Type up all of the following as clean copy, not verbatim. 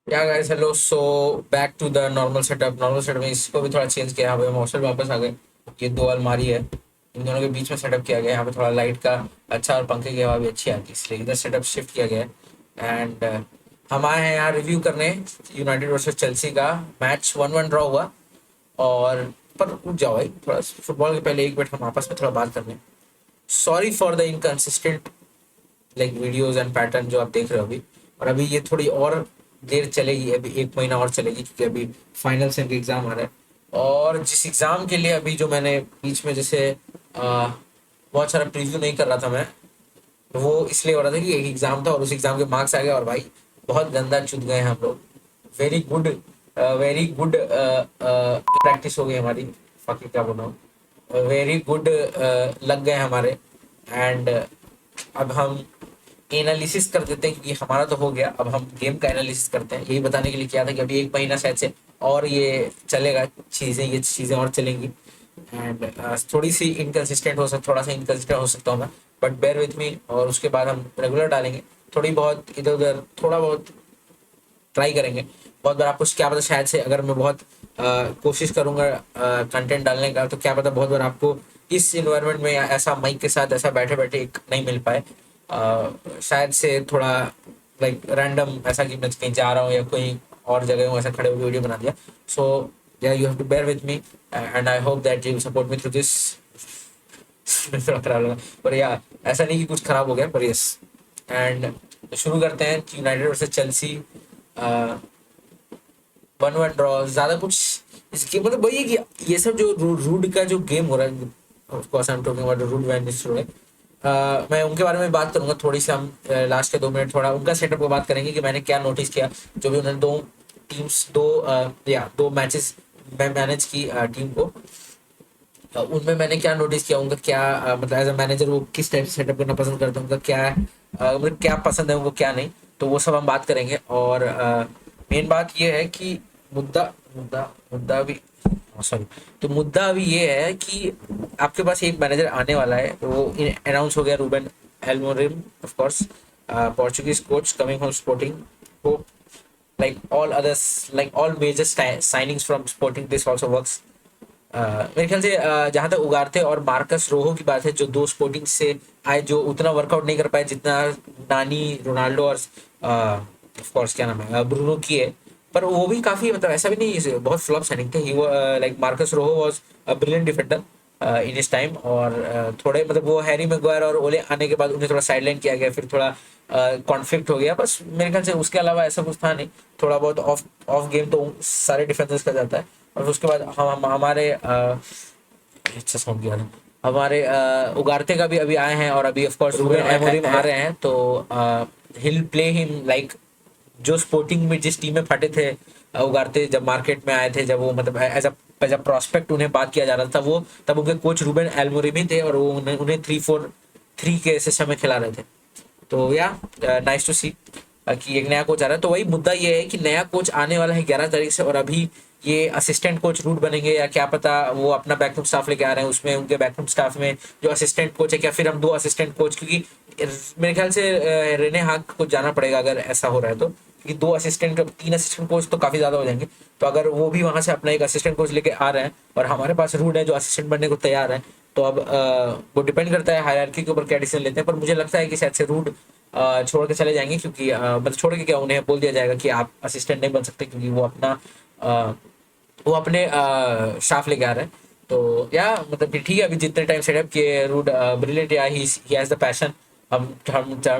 या guys hello. So back to the normal setup में इसको भी थोड़ा चेंज किया। यहाँ पे हम हॉस्टल वापस आ गए। ये दो अलमारी है, इन दोनों के बीच में सेटअप किया गया। यहाँ पे थोड़ा लाइट का अच्छा और पंखे की हवा भी अच्छी आती है, इसलिए इधर सेटअप शिफ्ट किया गया है। एंड हम आए हैं यहाँ रिव्यू करने यूनाइटेड वर्सेस चेल्सी का मैच। 1-1 ड्रॉ हुआ। और पर रुक जाओ भाई, थोड़ा फुटबॉल के पहले एक मिनट हम आपस में थोड़ा बात करने। Sorry for the inconsistent like videos and pattern जो आप देख रहे हो अभी। और अभी ये थोड़ी और देर चलेगी, अभी 1 महीना और चलेगी, क्योंकि अभी फाइनल सेम के एग्ज़ाम आ रहा है। और जिस एग्ज़ाम के लिए अभी जो मैंने बीच में जैसे बहुत सारा प्रीव्यू नहीं कर रहा था मैं, वो इसलिए हो रहा था कि एक एग्ज़ाम था और उस एग्ज़ाम के मार्क्स आ गए और भाई बहुत गंदा चुत गए हम लोग। Very good, very good practice हो गई हमारी। फकिंग क्या बोल रहा हूँ, वेरी गुड लग गए हमारे। एंड अब हम एनालिसिस कर देते हैं, क्योंकि हमारा तो हो गया, अब हम गेम का एनालिसिस करते हैं। यही बताने के लिए किया था कि अभी 1 महीना शायद से और ये चलेगा, ये चीज़ें और चलेंगी। एंड थोड़ी सी इनकन्सिस्टेंट थोड़ा सा इनकन्सिस्टेंट हो सकता हूँ मैं, बट बेयर विथ मी। और उसके बाद हम रेगुलर डालेंगे, थोड़ी बहुत इधर उधर थोड़ा बहुत ट्राई करेंगे। बहुत बार आपको क्या पता, शायद से अगर मैं बहुत कोशिश करूंगा कंटेंट डालने का, तो क्या पता बहुत बार आपको इस इन्वायरमेंट में या ऐसा माइक के साथ ऐसा बैठे बैठे एक नहीं मिल पाए। शायद से थोड़ा लाइक रैंडम ऐसा कि मैं कहीं जा रहा हूँ या कोई और जगह हूँ, ऐसा खड़े होकर वीडियो बना दिया। So yeah you have to bear with me and I hope that you support me through this. थोड़ा खराब लगा, पर या ऐसा नहीं कि कुछ खराब हो गया, पर यस। एंड शुरू करते हैं कि यूनाइटेड वर्सेस चेल्सी। 1-1 ड्रॉ, ज्यादा कुछ इसके मतलब वही है कि ये सब जो रूड का जो गेम हो रहा है, of course I am talking about Ruud van Nistelrooy. मैं उनके बारे में बात करूंगा थोड़ी सी। हम लास्ट के 2 मिनट थोड़ा उनका सेटअप पर बात करेंगे कि मैंने क्या नोटिस किया। जो भी उन्होंने दो टीम्स दो या दो मैचेस में मैनेज की टीम को, उनमें मैंने क्या नोटिस किया, उनका क्या मतलब एज अ मैनेजर वो किस टाइप से सेटअप करना पसंद करते हैं, उनका क्या है, मतलब क्या पसंद है उनको क्या नहीं। तो वो सब हम बात करेंगे। और मेन बात ये है कि मुद्दा मुद्दा मुद्दा भी, सॉरी, तो मुद्दा अभी ये है कि आपके पास एक मैनेजर आने वाला है, वो अनाउंस हो गया, Ruben Amorim, of course Portuguese coach coming from Sporting. Hope like all others, like all major signings from Sporting, this also works। मेरे ख्याल से जहाँ तक उगारते और मार्कस रोहो की बात है, जो दो स्पोर्टिंग से आए, जो उतना वर्कआउट नहीं कर पाए जितना नानी, रोनाल्डो और ऑफ कोर्स क्या नाम है ब्रूनो की है। पर वो भी काफी, मतलब ऐसा भी नहीं है, बहुत फ्लॉप साइनिंग थे। He like Marcos Rojo was a brilliant defender in इस टाइम। और थोड़े मतलब वो हैरी मैग्वायर और ओले आने के बाद उन्हें थोड़ा साइडलाइन किया गया, फिर थोड़ा कॉन्फ्लिक्ट हो गया, बस मेरे ख्याल से उसके अलावा ऐसा कुछ था नहीं। थोड़ा बहुत ऑफ ऑफ गेम तो सारे डिफेंसर्स का जाता है। और उसके बाद हम हमारे अच्छा साउंड किया था, हमारे उगारते का भी अभी आए हैं, और अभी ऑफ कोर्स रूबेन एमोरिम आ रहे हैं। तो हिल प्ले हिम लाइक जो स्पोर्टिंग में जिस टीम में फटे थे उगारते, जब मार्केट में आए थे, जब वो मतलब एज अ प्रोस्पेक्ट उन्हें बात किया जा रहा था, वो तब उनके कोच रूबेन एल्मोरिम ही थे, और वो उन्हें 3-4-3 के सिस्टम में खिला रहे थे। तो या नाइस टू सी कि एक नया कोच आ रहा है। तो वही मुद्दा ये है कि नया कोच आने वाला है 11 तारीख से, और अभी ये असिस्टेंट कोच रूट बनेंगे, या क्या पता वो अपना बैकअप स्टाफ लेके आ रहे हैं, उसमें उनके बैकअप स्टाफ में जो असिस्टेंट कोच है, क्या फिर हम दो असिस्टेंट कोच, क्योंकि मेरे ख्याल से रेने हाग को जाना पड़ेगा अगर ऐसा हो रहा है तो, क्योंकि 3 असिस्टेंट कोच तो काफी ज्यादा हो जाएंगे। तो अगर वो भी वहां से अपना एक असिस्टेंट कोच लेके आ रहे हैं और हमारे पास रूट है जो असिस्टेंट बनने को तैयार है, तो अब वो डिपेंड करता है हायरार्की के ऊपर क्या डिसीजन लेते हैं। पर मुझे लगता है कि शायद से रूट छोड़ के चले जाएंगे, क्योंकि मतलब छोड़ के क्या, उन्हें बोल दिया जाएगा कि आप असिस्टेंट नहीं बन सकते, क्योंकि अ, वो अपने स्टाफ लेके आ रहे हैं। तो या मतलब कि ठीक है, अभी जितने टाइम सेटअप किए रूड ब्रिलियंट, या ही हैज द पैशन। हम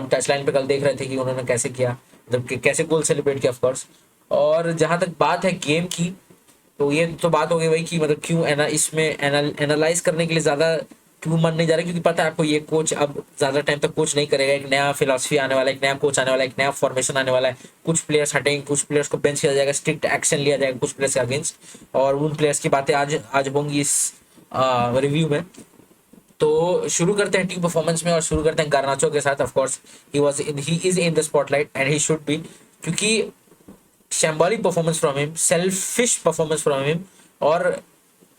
टच लाइन पे कल देख रहे थे कि उन्होंने कैसे किया, मतलब कि कैसे गोल सेलिब्रेट किया ऑफ कोर्स। और जहां तक बात है गेम की, तो ये तो बात हो गई भाई कि मतलब क्यों इसमें एनालाइज करने के लिए ज़्यादा क्यों मन नहीं जा रहा, क्योंकि पता है आपको ये कोच अब ज़्यादा टाइम तक कोच नहीं करेगा। एक नया फिलॉसफी आने वाला है, एक नया कोच आने वाला है, एक नया फॉर्मेशन आने वाला है। कुछ प्लेयर्स हटेंगे, कुछ प्लेयर्स को बेंच किया जाएगा, स्ट्रिक्ट एक्शन लिया जाएगा कुछ प्लेयर्स के अगेंस्ट। और उन प्लेयर्स की बातें आज आज होंगी इस रिव्यू में। तो शुरू करते हैं टीम परफॉर्मेंस में, और शुरू करते हैं गार्नाचो के साथ। Of course he is in the spotlight and he should be, क्योंकि shambolic performance from him, selfish performance from him. और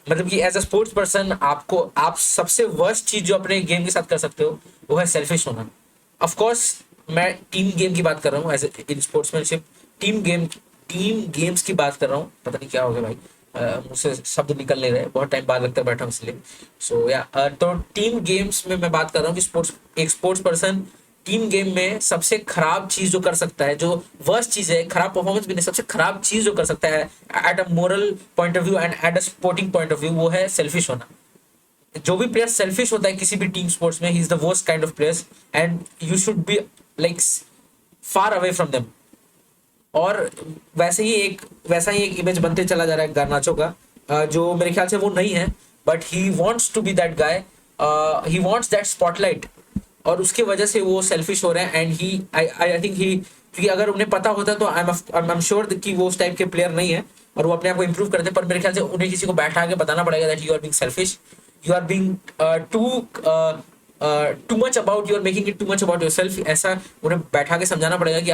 मतलब कि एज अ स्पोर्ट्स पर्सन आप सबसे वर्स्ट चीज जो अपने गेम के साथ कर सकते हो वो है सेल्फिश होना। ऑफ कोर्स मैं टीम गेम की बात कर रहा हूँ, as in sportsmanship team game team games की बात कर रहा हूँ, पता नहीं क्या हो गया भाई, मुझसे शब्द निकल नहीं रहे, बहुत टाइम बाद लगता है बैठा हूँ इसलिए। सो या तो टीम गेम्स में मैं बात कर रहा हूँ कि एक स्पोर्ट्स पर्सन टीम गेम में सबसे खराब चीज जो कर सकता है, जो वर्स्ट चीज है, खराब परफॉर्मेंस भी नहीं, सबसे खराब चीज जो कर सकता है at a moral point of view and at a sporting point of view, वो है सेल्फिश होना। जो भी प्लेयर सेल्फिश होता है किसी भी टीम स्पोर्ट्स में, he is the worst kind of players and you should be like far away from them. और वैसा ही एक इमेज बनते चला जा रहा है गार्नाचो का, जो मेरे ख्याल से वो नहीं है, but he wants to be that guy, he wants that spotlight, और उसकी वजह से वो सेल्फिश हो रहे हैं। एंड ही आई थिंक ही, क्योंकि अगर उन्हें पता होता तो आई एम श्योर कि वो उस टाइप के प्लेयर नहीं है और वो अपने आप को इंप्रूव करते, पर मेरे ख्याल से उन्हें किसी को बैठा के बताना पड़ेगा that you are being selfish, you are being too much about, you are making it too much about yourself. ऐसा उन्हें बैठा के समझाना पड़ेगा कि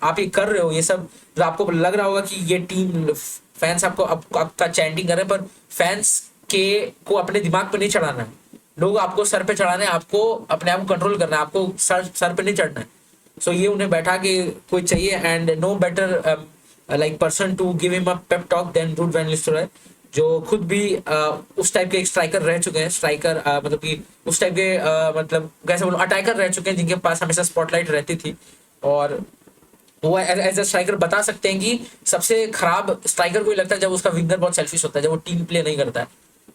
आप ये कर रहे हो, ये सब जो आपको लग रहा होगा कि ये टीम फैंस आपका चैंटिंग कर रहे हैं, पर फैंस के को अपने दिमाग पे नहीं चढ़ाना है, लोग आपको सर पे चढ़ाने हैं, आपको अपने आप को कंट्रोल करना है, आपको सर पे नहीं चढ़ना है। सो ये उन्हें बैठा के कोई चाहिए, and no better like person to give him a pep talk than Ruud van Nistelrooy, जो खुद भी उस टाइप के एक स्ट्राइकर रह चुके हैं, स्ट्राइकर मतलब कि उस टाइप के मतलब कैसे बोलो अटैकर रह चुके हैं, जिनके पास हमेशा स्पॉटलाइट रहती थी, और वो एज अ स्ट्राइकर बता सकते हैं कि सबसे खराब स्ट्राइकर को ही लगता है जब उसका विंगर बहुत सेल्फिश होता है, जब वो टीम प्ले नहीं करता है,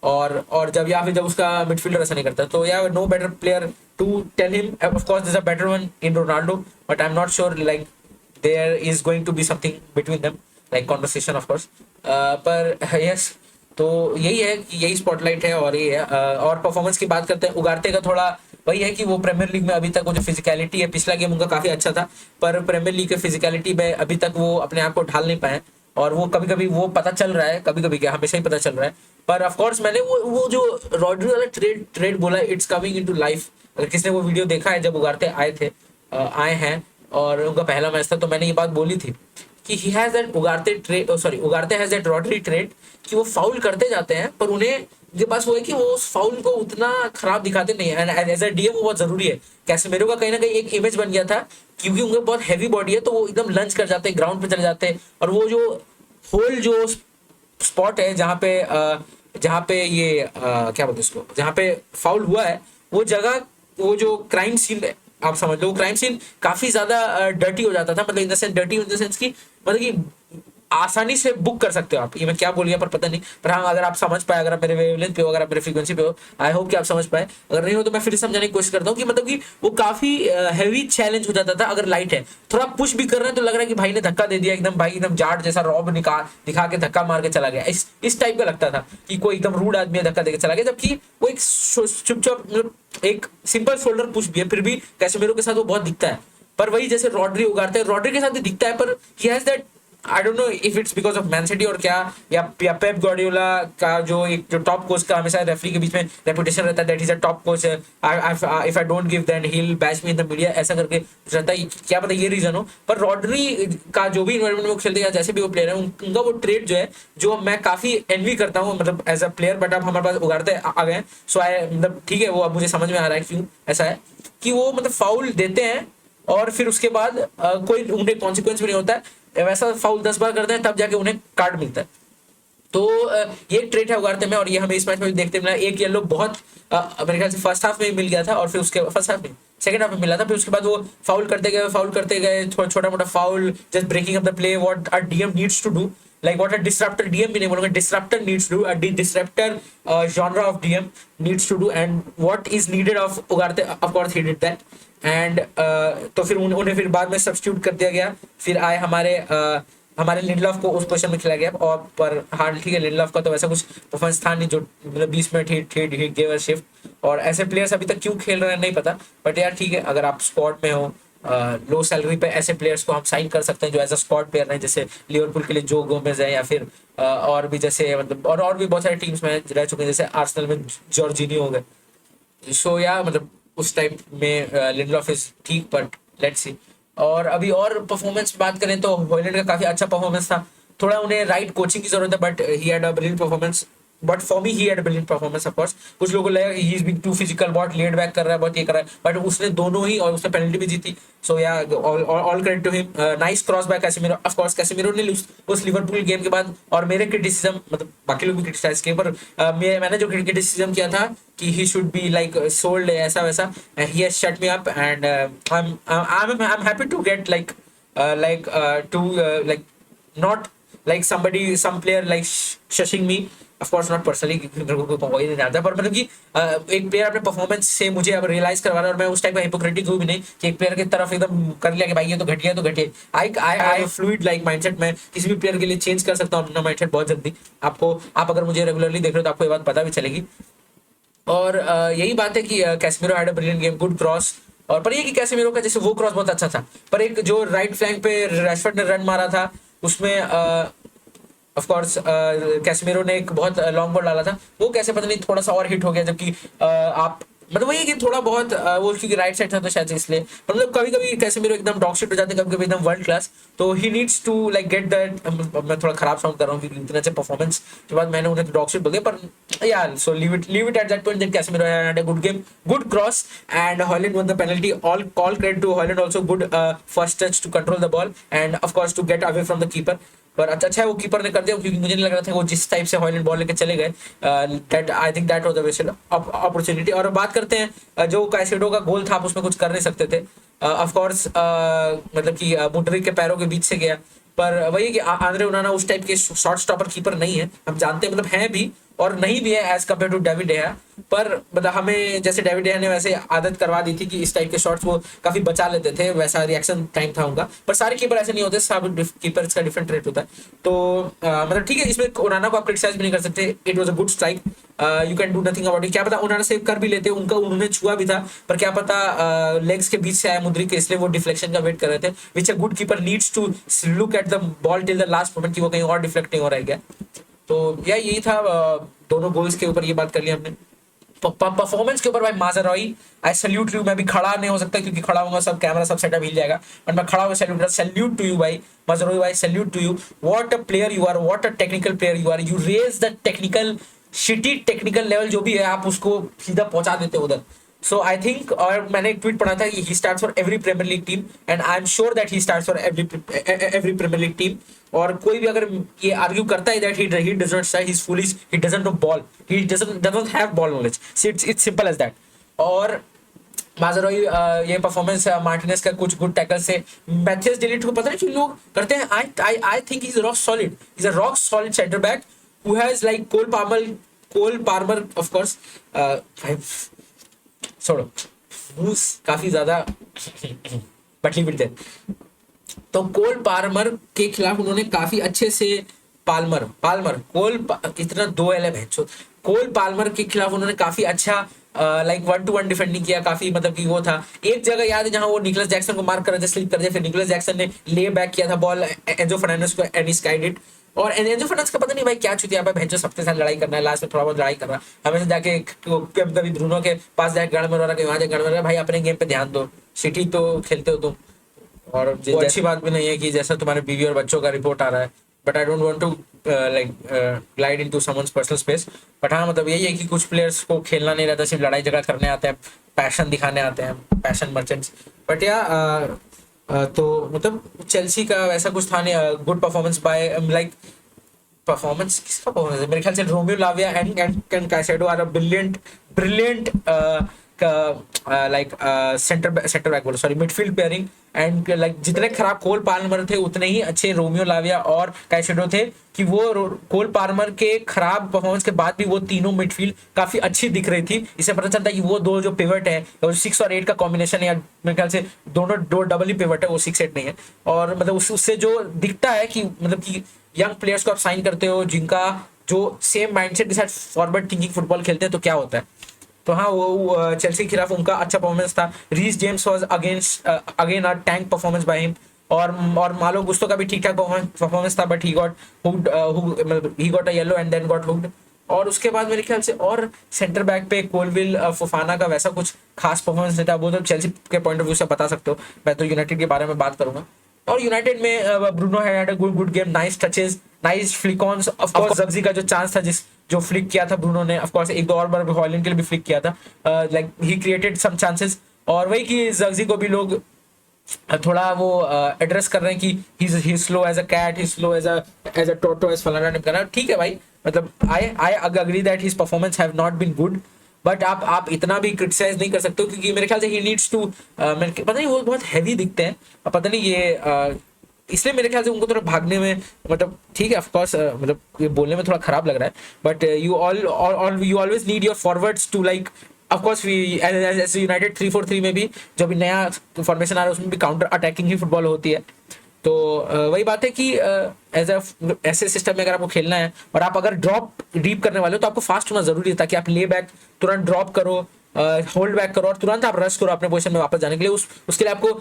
और जब या फिर जब उसका मिडफील्डर ऐसा नहीं करता। तो yeah no better player to tell him, of course there is a better one in Ronaldo, but I am not sure like there is going to be something between them, like conversation of course, पर yes. तो यही है कि यही spotlight है, और ये है और परफॉर्मेंस की बात करते हैं उगारते का, थोड़ा वही है कि वो प्रीमियर लीग में अभी तक वो जो फिजिकलिटी है, पिछला गेम उनका काफी अच्छा था, पर प्रीमियर लीग के फिजिकलिटी में अभी तक वो अपने आप को ढाल नहीं पाए, और वो कभी कभी वो पता चल रहा है, कभी कभी क्या हमेशा ही पता चल रहा है। पर ऑफ कोर्स मैंने वो जो रॉड्री वाला ट्रेड बोला, इट्स कमिंग इनटू लाइफ। अगर किसने वो वीडियो देखा है जब उगारते आए हैं और उनका पहला मैच था, तो मैंने ये बात बोली थी कि he has that Ugarte has that Rodri trait, कि वो फाउल करते जाते हैं पर उनके पास वो है कि वो उस फाउल को उतना खराब दिखाते नहीं है, एंड एज अ डीएम वो बहुत जरूरी है। कैसेमेरो का कहीं ना कहीं एक इमेज बन गया था, क्योंकि उनके बहुत हैवी बॉडी है, तो वो एकदम लंच कर जाते हैं, ग्राउंड पे चले जाते हैं, और वो जो होल जो स्पॉट है जहाँ पे ये क्या बोलते हैं उसको, जहाँ पे फाउल हुआ है, वो जगह, वो जो क्राइम सीन है, आप समझ लो, क्राइम सीन काफी ज्यादा डर्टी हो जाता था, मतलब in the sense dirty in the sense की, मतलब कि आसानी से बुक कर सकते हो आप, ये मैं क्या बोल गया पर पता नहीं, पर हाँ अगर आप समझ पाए, अगर आप मेरे वेवलेंथ पे हो, अगर आप मेरे फ्रीक्वेंसी पे हो, आई होप कि आप समझ पाए, अगर नहीं हो तो मैं फिर समझाने की कोशिश करता हूँ कि मतलब कि वो काफी हैवी चैलेंज हो जाता था। अगर लाइट है, थोड़ा पुश भी कर रहे हैं तो लग रहा है कि भाई ने धक्का दे दिया, एकदम भाई एकदम जाट जैसा रॉब दिखा के धक्का मार के चला गया, इस टाइप का लगता था कि कोई एकदम रूड आदमी धक्का देकर चला गया, जबकि वो एक चुपचाप मतलब एक सिंपल शोल्डर पुश भी है, फिर भी कैसेमेरो के साथ वो बहुत दिखता है। पर वही जैसे रॉड्री उगारते हैं, रॉड्री के साथ भी दिखता है, पर ही has that, I don't know if it's because of man city और क्या, या पेप गार्डियोला का जो टॉप कोच का हमेशा रेफरी के बीच में रेपुटेशन रहता है that is a top coach, if I don't give then he will bash me in the media, ऐसा करके रहता है, क्या पता ये रीजन हो। पर रॉड्री का जो भी इन्वायरमेंट में वो खेलते हैं, जैसे भी वो प्लेयर है, उनका वो ट्रेड जो है, जो मैं काफी एनवी करता हूँ मतलब एज अ प्लेयर, बट अब हमारे पास उगारते आ गए, सो आई मतलब ठीक है, वो अब मुझे समझ में आ रहा है क्यों ऐसा है, कि वो मतलब फाउल देते हैं और फिर उसके बाद कोई उन्हें कॉन्सिक्वेंस भी नहीं होता है, वैसा फाउल 10 बार करते हैं तब जाके उन्हें कार्ड मिलता है। तो ये एक ट्रेड है उगारते में, और ये हमें इस मैच में भी देखते मिला। एक येलो बहुत मेरे ख्याल से फर्स्ट हाफ में मिल गया था, और फिर उसके फर्स्ट हाफ में सेकंड हाफ में मिला था, फिर उसके बाद वो फाउल करते गए छोटा मोटा foul, just breaking up the play, what a DM needs to do, like what a disruptor DM भी नहीं बोलूंगा, disruptor needs to do, a disruptor genre of DM needs to do, and what is needed of Ugarte, of course he did that, and तो फिर उन्हें फिर बाद में substitute कर दिया गया, फिर आए हमारे लिंडलॉफ को उस पोजीशन में खिलाया गया, और पर हाँ ठीक है, लिंडलॉफ का तो वैसा कुछ परफॉर्मेंस था नहीं जो मतलब 20 minute he gave a shift, और ऐसे प्लेयर्स अभी तक क्यों खेल रहे हैं नहीं पता, बट यार ठीक है, अगर आप स्क्वाड में हो लो सैलरी पे, ऐसे प्लेयर्स को हम साइन कर सकते हैं जो एज अ स्क्वाड प्लेयर हैं, जैसे लिवरपूल के लिए जो गोमेज है, या फिर और भी जैसे मतलब और भी बहुत सारे टीम्स में रह चुके हैं, जैसे आर्सेनल में जॉर्जिनी हो गए। सो या मतलब उस टाइप में लिंडलॉफ इज ठीक, बट लेट्स सी। और अभी और परफॉर्मेंस बात करें तो हॉयलैंड का काफी अच्छा परफॉर्मेंस था, थोड़ा उन्हें राइट कोचिंग की जरूरत है, but he had a brilliant performance, but for me he had brilliant performance of course. कुछ लोगों को लगा he is being too physical, बहुत लेड बैक कर रहा है, बहुत ये कर रहा है, बट उसने दोनों ही, और उसने पेनल्टी भी जीती। So yeah all credit to him. Nice cross by Casemiro. Of course Casemiro ने उस लिवरपूल गेम के बाद, और मेरे क्रिटिसिज्म मतलब बाकी लोग भी क्रिटिसाइज किए, पर मैंने जो क्रिटिसिज्म किया था कि he should be like sold ऐसा वैसा, he has shut me up and I am happy to get like to like not like somebody some player like shushing me, of course not personally क्योंकि मेरे को वही नहीं आता, पर मतलब कि एक प्लेयर अपने परफॉर्मेंस से मुझे अब रियलाइज करवा रहा है, और मैं उस टाइप का हिपोक्रेटिक हूँ भी नहीं कि एक प्लेयर की तरफ एकदम कर लिया कि भाई ये तो घटिया, तो घटिया। आई फ्लूइड लाइक माइंडसेट, मैं किसी भी प्लेयर के लिए चेंज कर सकता हूँ अपना माइंडसेट बहुत जल्दी। आपको, आप अगर मुझे रेगुलरली देख रहे हो तो आपको ये बात पता भी चलेगी। और यही बात है कि Casemiro had a brilliant game, good cross. और पर ये कि कैसेमिरो का जैसे वो क्रॉस बहुत अच्छा था, पर एक जो राइट फ्लैंक पे रैशफोर्ड ने रन मारा था उसमें ऑफ कोर्स कैसेमिरो ने एक बहुत लॉन्ग बॉल डाला था, वो कैसे पता नहीं थोड़ा सा और हिट हो गया, जबकि आप मतलब वही कि थोड़ा बहुत वो क्योंकि राइट साइड था तो शायद इसलिए, मतलब कभी कभी कैसेमिरो एकदम डॉग शिट हो जाते हैं, कभी कभी एकदम वर्ल्ड क्लास, तो he needs to like get that. मैं थोड़ा खराब साउंड कर रहा हूँ क्योंकि इतने अच्छे परफॉर्मेंस के बाद मैंने उन्हें डॉग शिट बोल दिया, पर यार so leave it at that point that Casemiro had a good game, good cross and Haaland won the penalty. All credit to Haaland also, good first touch to control the ball and of course to get away from the keeper. पर अच्छा है वो keeper ने कर दिया, क्योंकि मुझे नहीं लग रहा था वो जिस टाइप से हॉलैंड बॉल लेके चले गए, that I think that was the best opportunity. और बात करते हैं जो कैसेडो का गोल था, आप उसमें कुछ कर नहीं सकते थे ऑफ कोर्स, मतलब कि मुड्रिक के पैरों के बीच से गया, पर वही कि आंद्रे ओनाना उस टाइप के शॉर्ट स्टॉपर कीपर नहीं है, हम जानते हैं, मतलब हैं भी और नहीं भी है एज कम्पेयर टू डेविड डेहा, पर मतलब हमें जैसे डेविड डेहा ने वैसे आदत करवा दी थी कि इस टाइप के शॉट्स वो काफी बचा लेते थे, वैसा रिएक्शन टाइम था उनका, पर सारे कीपर ऐसे नहीं होते, सब कीपर्स का डिफरेंट रेट होता है। तो मतलब ठीक है, इसमें ओनाना को आप क्रिटिसाइज भी नहीं कर सकते, it was a good strike, you can do nothing about it. क्या पता ओनाना सेव कर भी लेते, उनका उन्होंने छुआ भी था, पर क्या पता लेग्स के बीच से आया मुद्रिक के, इसलिए वो डिफ्लेक्शन का वेट कर रहे थे, which a good keeper needs to look at the ball till the last moment कि वो कहीं और डिफ्लेक्ट नहीं हो रहा है क्या। तो यही था, दोनों गोल्स के ऊपर ये बात कर ली हमने। परफॉर्मेंस के ऊपर भाई माज़राओई, आई सैल्यूट यू। मैं भी खड़ा नहीं हो सकता क्योंकि खड़ा होगा सब कैमरा सब सेटअप हिल जाएगा, बट मैं खड़ा होकर सैल्यूट टू यू भाई माज़राओई भाई, salute to you. What a player you are, what a technical player you are, you raise the technical shitty technical level जो भी है आप उसको सीधा पहुंचा देते हो उधर। सो आई थिंक, और मैंने एक ट्वीट पढ़ा था कि he starts for every Premier League team and I am sure that he starts for every Premier League team. और कोई भी अगर ये आर्ग्यू करता है that he doesn't start, he is foolish, he doesn't know ball, he doesn't have ball knowledge, it's simple as that. और Mazraoui ये performance Martinez का कुछ गुड टैकल से, मैथ्यूस डिलीट को पता नहीं क्यों लोग करते हैं, आई think he is rock solid, is a rock solid centre back who has like Cole Palmer of course, छोड़ो मूस काफी ज्यादा बटली बिट। तो कोल पार्मर के खिलाफ उन्होंने काफी अच्छे से इतना 2 LM है, कोल पाल्मर के खिलाफ उन्होंने काफी अच्छा लाइक 1-to-1 डिफेंडिंग किया, काफी मतलब कि वो था। एक जगह याद है जहां वो निकोलस जैक्सन को मार्क कर रहे थे, स्लिप कर दिया, फिर निकोलस जैक्सन ने ले बैक किया था बॉल एंजो फर्नांडिस को एंड ही स्काइड इट। और एंजो फर्नांडिस का पता नहीं भाई क्या चुतिया है, भैंचो सबके साथ लड़ाई करना है, लास्ट में थोड़ा बहुत लड़ाई कर रहा है, हमेशा जाके कभी ब्रूनो के पास जाके गड़ में रो रहा है, वहां जाके गड़ में रहा है, भाई अपने गेम पे ध्यान दो, सिटी तो खेलते हो तुम। और वो अच्छी बात भी नहीं है कि जैसा तुम्हारे बीवी और बच्चों का रिपोर्ट आ रहा है, but I don't want to like glide into someone's personal space. But हाँ मतलब यही है कि कुछ प्लेयर्स को खेलना नहीं रहता, सिर्फ लड़ाई झगड़ा करने आते हैं, पैशन दिखाने आते हैं, पैशन मर्चेंट्स। बट या तो मतलब चेल्सी का वैसा कुछ था नहीं, good performance by like performance किसका परफॉर्मेंस है, मेरे ख्याल से Romeo Lavia and Caicedo are a brilliant like centre back बोलो sorry midfield pairing. And like जितने खराब कोल पाल्मर थे उतने ही अच्छे रोमियो लाविया और कैसेडो थे, कि वो कोल पाल्मर के खराब परफॉर्मेंस के बाद भी वो तीनों मिडफील्ड काफी अच्छी दिख रही थी। इससे पता चलता है कि वो दो जो पिवट है, 6 और 8 का कॉम्बिनेशन है, या मेरे ख्याल से दोनों दो डबल ही पिवट है, वो 6-8 नहीं है। और मतलब उससे जो दिखता है कि मतलब कि यंग प्लेयर्स को आप साइन करते हो जिनका जो सेम माइंडसेट के साथ फॉरवर्ड थिंकिंग फुटबॉल खेलते हैं, तो क्या होता है। तो हाँ वो चेल्सी के खिलाफ उनका अच्छा परफॉर्मेंस था। Reece James was again a tank performance by him. और मालो गुस्तो का भी ठीक ठाक परफॉर्मेंस था, but he got hooked, he got a yellow and then got hooked. और उसके बाद मेरे ख्याल से और सेंटर बैक पे कोलविल फोफाना का वैसा कुछ खास परफॉर्मेंस नहीं था, वो तो चेल्सी के पॉइंट ऑफ व्यू से बता सकते हो, मैं तो यूनाइटेड के बारे में बात करूंगा। और यूनाइटेड में Bruno had a good game, nice touches, nice flick on, of course Zirkzee का जो चांस था, जिस जो फ्लिक किया था ब्रूनो ने, ऑफ कोर्स एक दो और बार हॉलैंड के लिए भी फ्लिक किया था, like he created some chances. और वही कि जग्जी को भी लोग थोड़ा वो एड्रेस कर रहे हैं कि he slow as a cat, he slow as a टोटो, एज फलाना ढिमकाना। ठीक है भाई, मतलब I I agree that his performance have not been good, but आप इतना भी क्रिटिसाइज नहीं कर सकते हो, क्योंकि मेरे ख्याल से ही नीड्स टू, पता नहीं वो बहुत हैवी दिखते हैं, पता नहीं ये इसलिए मेरे ख्याल से उनको थोड़ा भागने में, मतलब ठीक है ऑफ कोर्स, मतलब ये बोलने में थोड़ा खराब लग रहा है, but you always need your forwards to like, of course we as United 3-4-3 में भी जब भी नया फॉर्मेशन आ रहा है उसमें भी काउंटर अटैकिंग ही फुटबॉल होती है। तो वही बात है कि एज ऐसे सिस्टम में अगर आपको खेलना है और आप अगर ड्रॉप डीप करने वाले हो तो आपको फास्ट होना जरूरी है, ताकि आप ले बैक तुरंत ड्रॉप करो, होल्ड बैक करो और तुरंत आप रश करो अपने पोजीशन में वापस जाने के लिए। उसके लिए आपको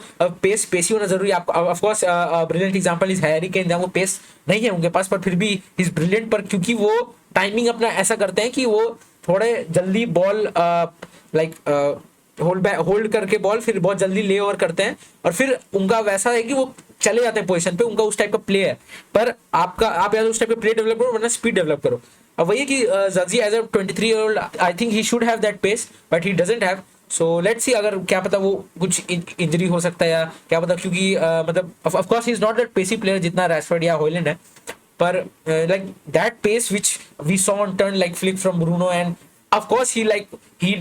पेसी होना जरूरी है। आपको of course brilliant example is Harry Kane, जहां वो पेस नहीं है उनके पास, पर फिर भी इज ब्रिलियंट, पर क्योंकि वो टाइमिंग अपना ऐसा करते हैं कि वो थोड़े जल्दी बॉल लाइक होल्ड करके बॉल फिर बहुत जल्दी ले ओवर करते हैं, और फिर उनका वैसा है कि वो चले जाते हैं पोजीशन पे, उनका उस टाइप का प्ले है। पर आप या तो उस टाइप का प्ले डेवलप करो वरना स्पीड डेवलप करो। अब वही है कि Zirkzee as a 23-year-old I think he should have that pace, but he doesn't have. So let's see, अगर क्या पता वो कुछ इंजरी हो सकता है या क्या पता, क्योंकि मतलब of course he is not that pacey player जितना रैशफोर्ड या हॉलैंड है, पर like that pace which we saw on turn like flick from Bruno, and of course he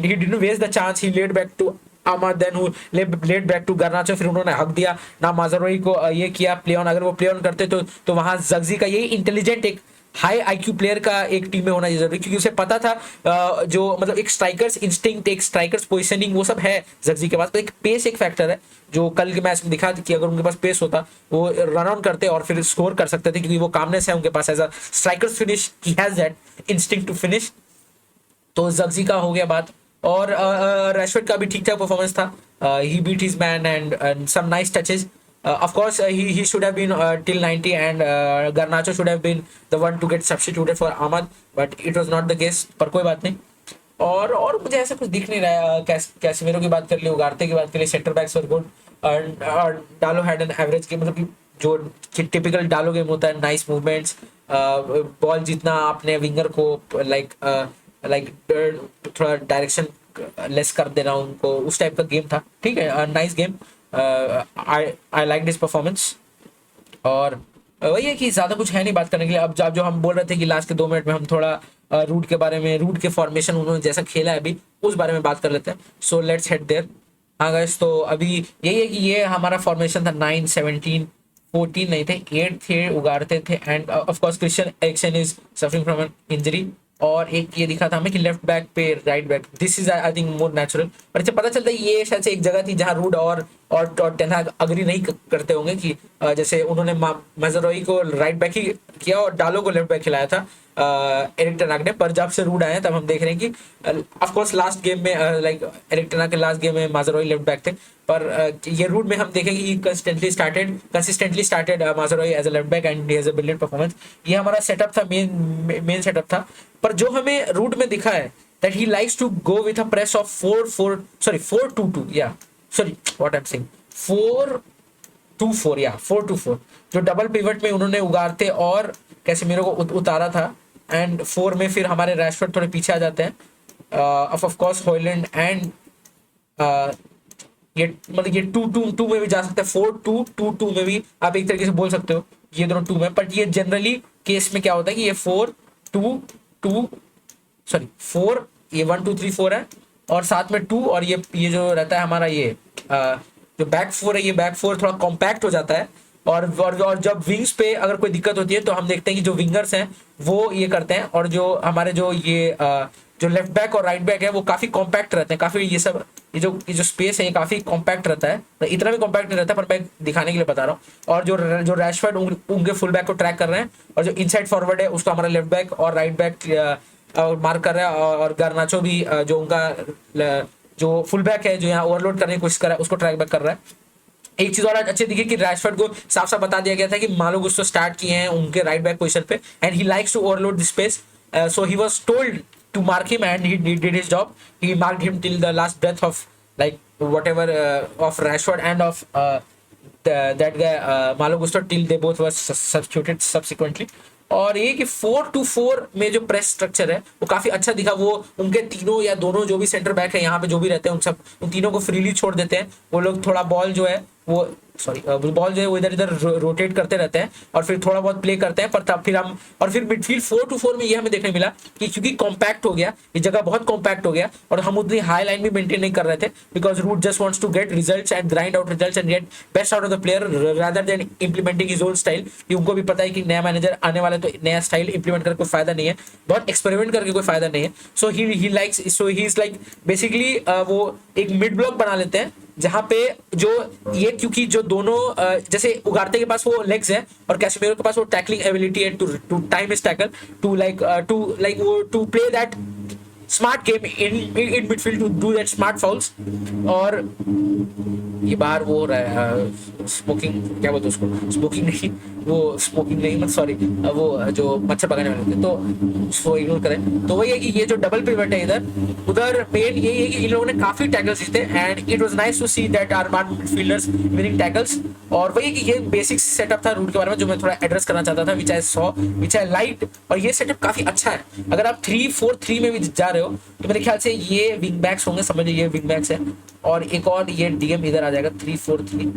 didn't waste the chance, he laid back to Ahmad, then who laid back to Garnacho, फिर उन्होंने हक दिया ना माजरोई को, ये किया play on. अगर वो प्ले ऑन करते तो वहां जग्जी का यही इंटेलिजेंट एक हाई आईक्यू प्लेयर का एक टीम में होना जरूरी, क्योंकि उसे पता था जो मतलब एक स्ट्राइकर्स इंस्टिंक्ट, एक स्ट्राइकर्स पोजीशनिंग वो सब है जग्जी के पास, पर एक पेस एक फैक्टर है जो कल के मैच में दिखा कि अगर उनके पास पेस होता वो रन ऑन करते और फिर स्कोर कर सकते थे, क्योंकि वो कामनेस है उनके पास as a strikers finish, he has that instinct to finish. तो जग्जी का हो गया बात। और रैशफोर्ड का भी ठीक ठाक परफॉर्मेंस था, he beat his man and some nice touches. Of course, he should have been till 90, and Garnacho should have been the one to get substituted for Ahmad, but it was not the case. पर कोई बात नहीं। और मुझे ऐसा कुछ दिख नहीं रहा है। कैसेमिरो की बात कर ली, उगारते की बात कर ली, सेंटर बैक्स वर गुड, और डालो हैड एन एवरेज गेम, मतलब जो टिपिकल डालो गेम होता है, नाइस मूवमेंट्स, बॉल जितना आपने विंगर को लाइक थोड़ा डायरेक्शन लेस कर देना उनको, उस टाइप का गेम था। ठीक है, nice game, I like this performance. और वही है कि ज्यादा कुछ है नहीं बात करने के लिए। अब जो हम बोल रहे थे कि लास्ट के 2 मिनट में हम थोड़ा रूट के बारे में, रूट के फॉर्मेशन उन्होंने जैसा खेला है अभी, उस बारे में बात कर लेते हैं। So let's head there. हाँ गाइस, तो अभी यही है कि ये हमारा फॉर्मेशन था 9-17-14 नहीं थे, 8 थे, उगारते थे, and of course Christian Eriksen is suffering from an injury. और एक ये दिखा था हमें कि लेफ्ट बैक पे right back, this is I think more natural. पर इससे पता चलता है ये शायद से एक जगह थी जहां रूड और टेन हाग अग्री नहीं करते होंगे कि जैसे उन्होंने मजरोई को राइट बैक ही किया और डालो को लेफ्ट बैक खिलाया था एरिक टेन हाग ने। पर जब से रूड आए तब हम देख रहे हैं कि ऑफ कोर्स लास्ट गेम में लाइक एरिक टेन हाग के लास्ट गेम में मजरोई लेफ्ट बैक थे, पर ये रूड में हम देखेंगे consistently started Mazraoui as a left back and he has a brilliant performance. ये हमारा सेटअप था, मेन सेटअप था। पर जो हमें रूट में दिखा है that he likes to go with a press of 4-2-2, yeah, sorry what I'm saying, 4-2-4, yeah, 4-2-4, जो डबल पिवट में उन्होंने उगारते और कैसेमिरो को उतारा था, एंड 4 में फिर हमारे रैशफोर्ड थोड़े पीछे आ जाते हैं, ऑफ कोर्स हॉलैंड एंड ये मतलब ये 2-2-2 में भी जा सकता है, 4-2-2-2 में भी आप एक तरीके से बोल सकते हो, ये दोनों 2 में। बट ये जनरली केस में क्या होता है कि ये 4-2-2 सॉरी 4, ये 1-2-3-4 है और साथ में 2, और ये जो रहता है हमारा ये जो बैक 4 है, ये बैक 4 थोड़ा कॉम्पैक्ट हो जाता है। और जब विंग्स पे अगर कोई दिक्कत होती है तो हम देखते हैं कि जो विंगर्स हैं वो ये करते हैं, और जो हमारे जो ये जो लेफ्ट बैक और राइट बैक है वो काफी कॉम्पैक्ट रहते हैं, काफी ये जो स्पेस है ये काफी कॉम्पैक्ट रहता है, तो इतना भी कॉम्पैक्ट नहीं रहता, पर मैं दिखाने के लिए बता रहा हूँ। और जो रैशफोर्ड उनके फुल बैक को ट्रैक कर रहे हैं, और जो इनसाइड फॉरवर्ड है उसको हमारा लेफ्ट बैक और राइट बैक मार्क कर रहा है, और गार्नाचो भी जो उनका जो फुल बैक है जो यहाँ ओवरलोड करने की कोशिश कर रहा है उसको ट्रैक बैक कर रहा है। एक चीज और अच्छी दिखी कि रैशफोर्ड को साफ साफ बता दिया गया था कि मालो गुस्टो स्टार्ट किए हैं उनके राइट बैक पोजीशन पे, and he likes to overload the space, so he was told to mark him and he did his job. He marked him till the last breath of like whatever of Rashford and of that guy Malo Gusto till they both were substituted subsequently। और ये कि 4-2-4 में जो press structure है वो काफी अच्छा दिखा। वो उनके तीनों या दोनों जो भी सेंटर बैक है यहाँ पे जो भी रहते हैं उन तीनों को फ्रीली छोड़ देते हैं। वो लोग थोड़ा बॉल जो है वो बॉल जो है वो इधर इधर रोटेट करते रहते हैं और फिर थोड़ा बहुत प्ले करते हैं। पर तब फिर हम और फिर मिडफील्ड 4-2-4 में ये हमें देखने मिला कि क्योंकि कॉम्पैक्ट हो गया, ये जगह बहुत कॉम्पैक्ट हो गया और हम उतनी हाई लाइन भी मेंटेन नहीं कर रहे थे, because Ruud just wants to get results and grind out results and get best out of the player rather than implementing his own style. उनको भी पता है कि नया मैनेजर आने वाला है तो नया स्टाइल इंप्लीमेंट करके कोई फायदा नहीं है, बहुत एक्सपेरिमेंट करके कोई फायदा नहीं है। सो ही इज लाइक बेसिकली वो एक मिड ब्लॉक बना लेते हैं जहां पे जो ये क्योंकि जो दोनों जैसे उगारते के पास वो लेग्स है और कैसेमिरो के पास वो टैकलिंग एबिलिटी है to time his tackle to to play that smart game in midfield to do that smart fouls. और ये बाहर वो हो रहा है स्मोकिंग, क्या बोलते हैं उसको, स्मोकिंग नहीं, वो स्मोकिंग नहीं मत सॉरी, वो जो मच्छर भगाने वाले थे तो उसको इग्नोर करें। तो वही है कि ये जो डबल पिवट है इधर उधर मेन यही है कि इन लोगों ने काफी टैकल्स जीते and it was nice to see that our midfielders winning tackles. और वही कि ये बेसिक सेटअप था रूट के बारे में जो मैं थोड़ा एड्रेस करना चाहता था, विच I saw which I like. और ये सेटअप काफी अच्छा है। अगर आप 3-4-3 में भी जा रहे हो तो मेरे ख्याल से ये विंग बैक्स होंगे, समझ लीजिए ये विंग बैक्स है और एक और ये डीएम इधर आ जाएगा 3-4-3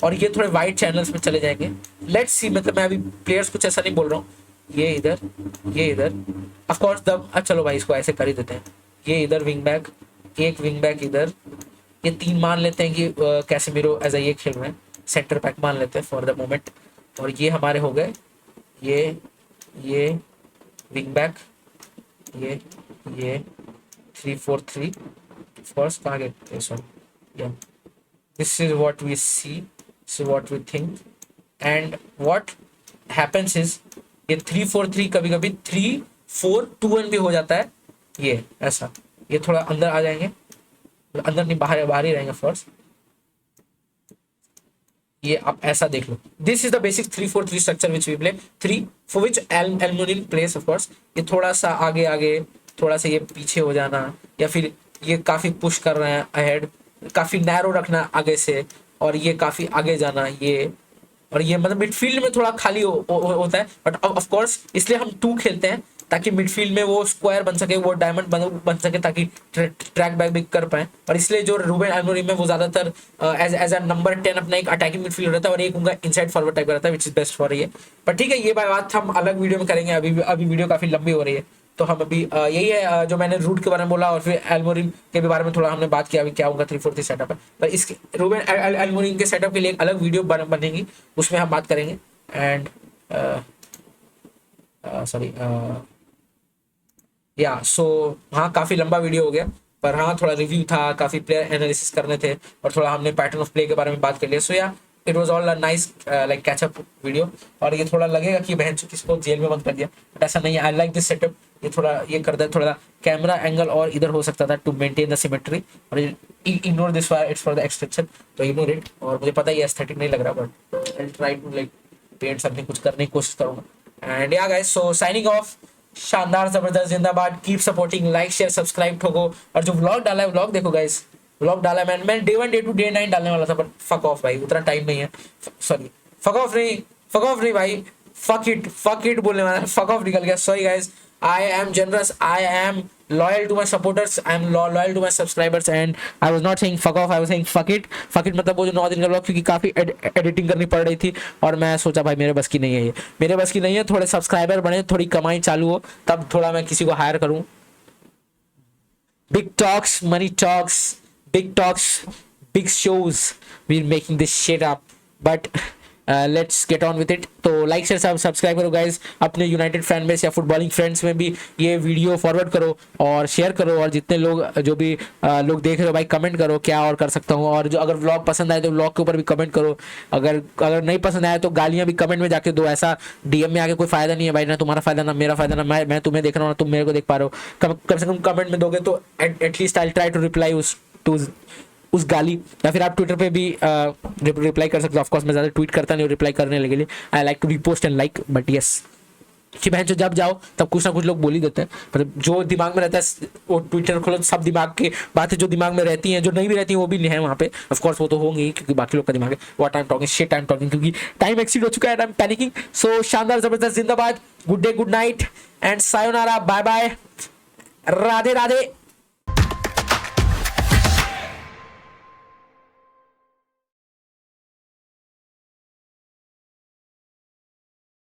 और ये थोड़े वाइड चैनल्स में चले जाएंगे। लेट्स सी, मतलब मैं अभी प्लेयर्स कुछ ऐसा नहीं बोल रहा हूँ, ये इधर ऑफ कोर्स चलो भाई इसको ऐसे कर ही देते हैं। ये इधर विंग बैक, एक विंग बैक इधर, ये 3 मान लेते हैं कि कैसेमिरो एज ये खेल रहे हैं, सेंटर बैक मान लेते हैं फॉर द मोमेंट। और ये हमारे हो गए ये विंग बैक, ये 3-4-3 फर्स्ट कहाँ गए, sorry, this is what we see, this is what we think and what happens is ये 3-4-3 कभी कभी 3-4-2-1 भी हो जाता है। ये ऐसा, ये थोड़ा अंदर आ जाएंगे, अंदर नहीं बाहर ही रहेंगे फर्स्ट। ये आप ऐसा देख लो, this is the basic 3-4-3 structure which we play, 3 for which Amorim plays of course. ये थोड़ा सा आगे थोड़ा सा ये पीछे हो जाना या फिर ये काफी पुश कर रहे हैं अहेड, काफी नैरो रखना आगे से और ये काफी आगे जाना, ये और ये मतलब मिडफील्ड में थोड़ा खाली होता है। बट ऑफ कोर्स इसलिए हम 2 खेलते हैं ताकि मिडफील्ड में वो स्क्वायर बन सके, वो डायमंड बन सके ताकि ट्रैक बैक भी कर पाए। और इसलिए जो रूबेन अमोरिम है वो ज्यादातर एज अ नंबर 10 अपना एक अटैकिंग मिडफील्ड रहता है और एक उनका इनसाइड फॉरवर्ड टाइप रहता है विच इज बेस्ट फॉर ये। पर ठीक है, ये बात हम अलग वीडियो में करेंगे, अभी वीडियो काफी लंबी हो रही है तो हम अभी यही है जो मैंने रूट के बारे में बोला और फिर एल्मोरिम के बारे में थोड़ा हमने बात किया अभी क्या होगा 3-4-3 सेटअप है। पर इसके रूबेन एल्मोरिम के सेटअप के लिए एक अलग वीडियो बनेगी, उसमें हम बात करेंगे। एंड सॉरी या सो हाँ, काफी लंबा वीडियो हो गया पर हाँ थोड़ा रिव्यू था, काफी प्लेयर एनालिसिस करने थे और थोड़ा हमने पैटर्न ऑफ प्ले के बारे में बात कर लिया। So yeah it was all a nice like catch up video. और ये थोड़ा लगेगा कि बहन किसको जेल में बंद कर दिया, बट ऐसा नहीं है। आई लाइक दिस सेटअप, ये थोड़ा ये करता है, थोड़ा कैमरा एंगल और इधर हो सकता था टू मेंटेन द सिमेट्री और ignore this it's for the extension, तो इग्नोर इट। और मुझे पता है ये एस्थेटिक नहीं लग रहा but I try to like paint something, कुछ करने की कोशिश करूंगा। एंड या गाइस, सो साइनिंग ऑफ, शानदार जबरदस्त जिंदाबाद, keep supporting, like share subscribe ठोको। और जो व्लॉग डाला है, व्लॉग देखो गाइस, व्लॉग डाला है मैं डे 1 डे 2 डे 9 डालने वाला था पर फक ऑफ भाई, उतना टाइम नहीं है। सॉरी फक ऑफ नहीं भाई, फक इट बोलने वाला, फक ऑफ निकल गया, sorry guys. I am generous, I am loyal to my supporters, I am loyal to my subscribers and I was not saying fuck off, I was saying fuck it मतलब वो जो 9 दिन का vlog, क्योंकि काफी editing करनी पड़ रही थी और मैं सोचा भाई मेरे बस की नहीं है, ये मेरे बस की नहीं है। थोड़े सब्सक्राइबर बने, थोड़ी कमाई चालू हो तब थोड़ा मैं किसी को हायर करूं। Big talks, money talks, big talks, big shows, we're making this shit up, but let's get on with it. तो लाइक शेयर सब्सक्राइब करो गाइज, अपने यूनाइटेड फैन बेस या फुटबॉलिंग फ्रेंड्स में भी ये वीडियो फॉरवर्ड करो और शेयर करो। और जितने लोग जो भी लोग देख रहे हो भाई, कमेंट करो क्या और कर सकता हूँ। और जो अगर व्लॉग पसंद आए तो व्लॉग के ऊपर भी कमेंट करो, अगर नहीं पसंद आया तो गालियाँ भी कमेंट में जाके दो। ऐसा डीएम में आके कोई फायदा नहीं है भाई, ना तुम्हारा फायदा ना मेरा फायदा, ना मैं तुम्हें देख रहा हूँ ना तुम मेरे को देख पा रहे हो। कम से कम कमेंट में दोगे तो at least I try to reply उस गाली। या फिर आप ट्विटर पे भी रिप्लाई कर सकते हो। ऑफकोर्स मैं ज़्यादा ट्वीट करता नहीं हूँ रिप्लाई करने के लिए, I like to repost and like, but yes कि बहन जो जब जाओ तब कुछ ना कुछ लोग बोल ही देते हैं, मतलब जो दिमाग में रहता है वो ट्विटर खोलो तो सब दिमाग की बातें जो दिमाग में रहती हैं, जो नहीं भी रहती हैं वो भी है वहाँ पे, ऑफ कोर्स वो तो होंगी ही क्योंकि बाकी लोग का दिमाग है। What I am talking shit I am talking, क्योंकि टाइम एक्सीड हो चुका है and I am panicking. So शानदार जबरदस्त जिंदाबाद, good day good night and sayonara, bye bye, Radhe Radhe.